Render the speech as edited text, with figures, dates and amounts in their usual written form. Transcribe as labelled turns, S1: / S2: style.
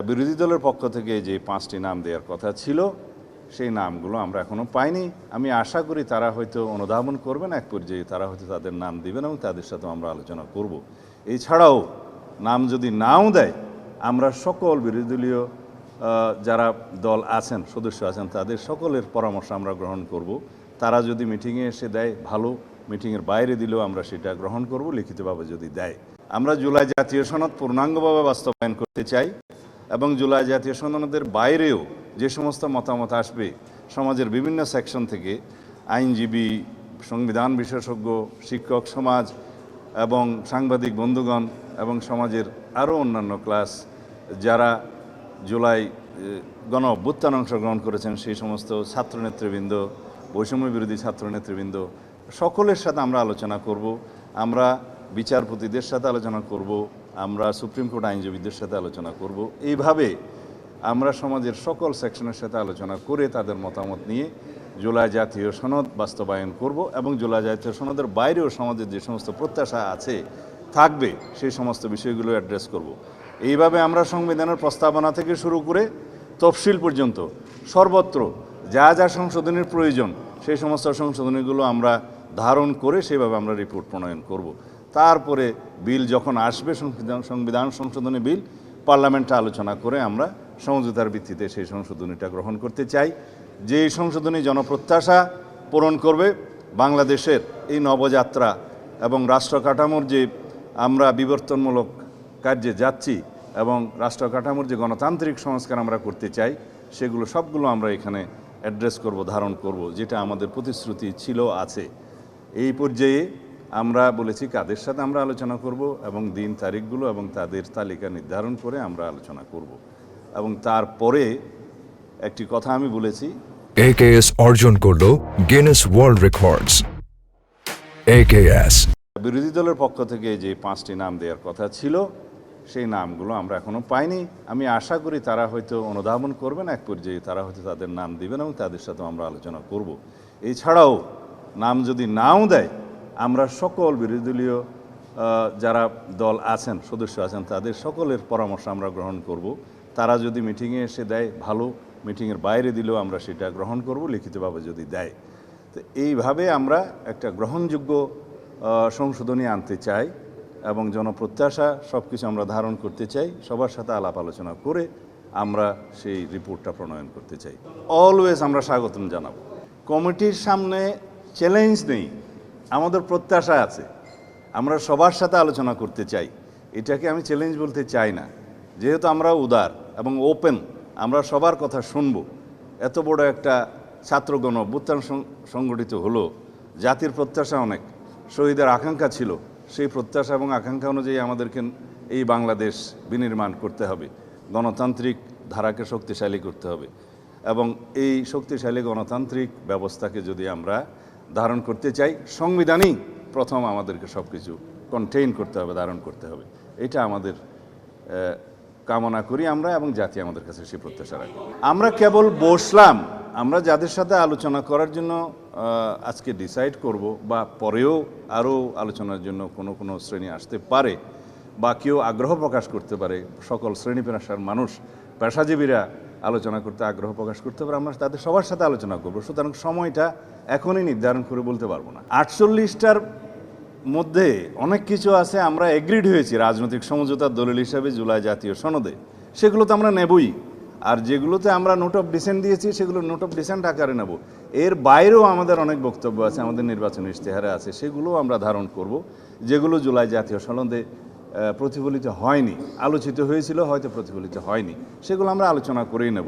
S1: বিরোধী দলের পক্ষ থেকে যে 5টি নাম দেওয়ার কথা ছিল সেই নামগুলো আমরা এখনো পাইনি। আমি আশা করি তারা হয়তো অনুধাবন করবেন, এক পর্যায়ে তারা হয়তো তাদের নাম দিবেন এবং তাদের সাথে আমরা আলোচনা করব। এছাড়াও নাম যদি নাও দেয়, আমরা সকল বিরোধী দলীয় যারা দল আছেন, সদস্য আছেন, তাদের সকলের পরামর্শ আমরা গ্রহণ করব। তারা যদি মিটিংয়ে এসে দেয় ভালো, মিটিংয়ের বাইরে দিলেও আমরা সেটা গ্রহণ করব, লিখিতভাবে যদি দেয়। আমরা জুলাই জাতীয় সনদ পূর্ণাঙ্গভাবে বাস্তবায়ন করতে চাই এবং জুলাই জাতীয় সনদের বাইরেও যে সমস্ত মতামত আসবে সমাজের বিভিন্ন সেকশন থেকে, আইনজীবী, সংবিধান বিশেষজ্ঞ, শিক্ষক সমাজ এবং সাংবাদিক বন্ধুগণ এবং সমাজের আরও অন্যান্য ক্লাস যারা জুলাই গণ অভ্যুত্থানে অংশগ্রহণ করেছেন, সেই সমস্ত ছাত্রনেতৃবৃন্দ, বৈষম্য বিরোধী ছাত্রনেতৃবৃন্দ, সকলের সাথে আমরা আলোচনা করব। আমরা বিচারপতিদের সাথে আলোচনা করব, আমরা সুপ্রিম কোর্ট আইনজীবীদের সাথে আলোচনা করব। এইভাবে আমরা সমাজের সকল সেকশনের সাথে আলোচনা করে তাদের মতামত নিয়ে জুলাই জাতীয় সনদ বাস্তবায়ন করব এবং জুলাই জাতীয় সনদের বাইরেও সমাজের যে সমস্ত প্রত্যাশা আছে থাকবে সেই সমস্ত বিষয়গুলো অ্যাড্রেস করব। এইভাবে আমরা সংবিধানের প্রস্তাবনা থেকে শুরু করে তফসিল পর্যন্ত সর্বত্র যা যা সংশোধনের প্রয়োজন সেই সমস্ত সংশোধনীগুলো আমরা ধারণ করে সেভাবে আমরা রিপোর্ট প্রণয়ন করব। তারপরে বিল যখন আসবে, সংবিধান সংশোধনী বিল, পার্লামেন্টে আলোচনা করে আমরা সমঝোতার ভিত্তিতে সেই সংশোধনীটা গ্রহণ করতে চাই। যে সংশোধনী জনপ্রত্যাশা পূরণ করবে, বাংলাদেশের এই নবযাত্রা এবং রাষ্ট্র কাঠামোর যে আমরা বিবর্তনমূলক কার্যে যাচ্ছি এবং রাষ্ট্র কাঠামোর যে গণতান্ত্রিক সংস্কার আমরা করতে চাই, সেগুলো সবগুলো আমরা এখানে অ্যাড্রেস করব, ধারণ করব, যেটা আমাদের প্রতিশ্রুতি ছিল, আছে। এই পর্যায়ে আমরা বলেছি কাদের সাথে আমরা আলোচনা করব এবং দিন তারিখগুলো এবং তাদের তালিকা নির্ধারণ করে আমরা আলোচনা করব। এবং তারপরে একটি কথা আমি বলেছি,
S2: AKS অর্জন করল গিনেস ওয়ার্ল্ড রেকর্ডস। AKS
S1: বিরোধী দলের পক্ষ থেকে যে 5টি নাম দেওয়ার কথা ছিল সেই নামগুলো আমরা এখনো পাইনি। আমি আশা করি তারা হয়তো অনুধাবন করবেন, এক পর্যায়ে তারা হয়তো তাদের নাম দিবেন এবং তাদের সাথে আমরা আলোচনা করব। এছাড়াও নাম যদি নাও দেয়, আমরা সকল বিরোধী দলীয় যারা দল আছেন, সদস্য আছেন, তাদের সকলের পরামর্শ আমরা গ্রহণ করব। তারা যদি মিটিংয়ে এসে দেয় ভালো, মিটিংয়ের বাইরে দিলেও আমরা সেটা গ্রহণ করব, লিখিতভাবে যদি দেয়। তো এইভাবে আমরা একটা গ্রহণযোগ্য সংশোধনী আনতে চাই এবং জনপ্রত্যাশা সব কিছু আমরা ধারণ করতে চাই। সবার সাথে আলাপ আলোচনা করে আমরা সেই রিপোর্টটা প্রণয়ন করতে চাই। অলওয়েজ আমরা স্বাগতম জানাব। কমিটির সামনে চ্যালেঞ্জ নেই, আমাদের প্রত্যাশা আছে, আমরা সবার সাথে আলোচনা করতে চাই। এটাকে আমি চ্যালেঞ্জ বলতে চাই না, যেহেতু আমরা উদার এবং ওপেন, আমরা সবার কথা শুনব। এত বড় একটা ছাত্রগণ অভ্যুত্থান সংগঠিত হলো, জাতির প্রত্যাশা অনেক, শহীদের আকাঙ্ক্ষা ছিল, সেই প্রত্যাশা এবং আকাঙ্ক্ষা অনুযায়ী আমাদেরকে এই বাংলাদেশ বিনির্মাণ করতে হবে, গণতান্ত্রিক ধারাকে শক্তিশালী করতে হবে এবং এই শক্তিশালী গণতান্ত্রিক ব্যবস্থাকে যদি আমরা ধারণ করতে চাই, সংবিধানই প্রথম আমাদেরকে সব কিছু কন্টেইন করতে হবে, ধারণ করতে হবে। এটা আমাদের কামনা করি আমরা এবং জাতি আমাদের কাছে সেই প্রত্যাশা রাখি। আমরা কেবল বসলাম, আমরা যাদের সাথে আলোচনা করার জন্য আজকে ডিসাইড করব বা পরেও আরও আলোচনার জন্য কোনো কোনো শ্রেণী আসতে পারে বা কেউ আগ্রহ প্রকাশ করতে পারে, সকল শ্রেণী পেশার মানুষ, পেশাজীবীরা আলোচনা করতে আগ্রহ প্রকাশ করতে পারে, আমরা তাদের সবার সাথে আলোচনা করব। সুতরাং সময়টা এখনই নির্ধারণ করে বলতে পারবো না। 48টার মধ্যে অনেক কিছু আছে আমরা এগ্রিড হয়েছি রাজনৈতিক সমঝোতার দলিল হিসাবে জুলাই জাতীয় সনদে, সেগুলো তো আমরা নেবই। আর যেগুলোতে আমরা নোট অফ ডিসেন্ট দিয়েছি সেগুলো নোট অফ ডিসেন্ট আকারে নেব। এর বাইরেও আমাদের অনেক বক্তব্য আছে, আমাদের নির্বাচনী ইশতেহারে আছে, সেগুলোও আমরা ধারণ করব। যেগুলো জুলাই জাতীয় সনদে প্রতিফলিত হয়নি, আলোচিত হয়েছিল, হয়তো প্রতিফলিত হয়নি, সেগুলো আমরা আলোচনা করেই নেব।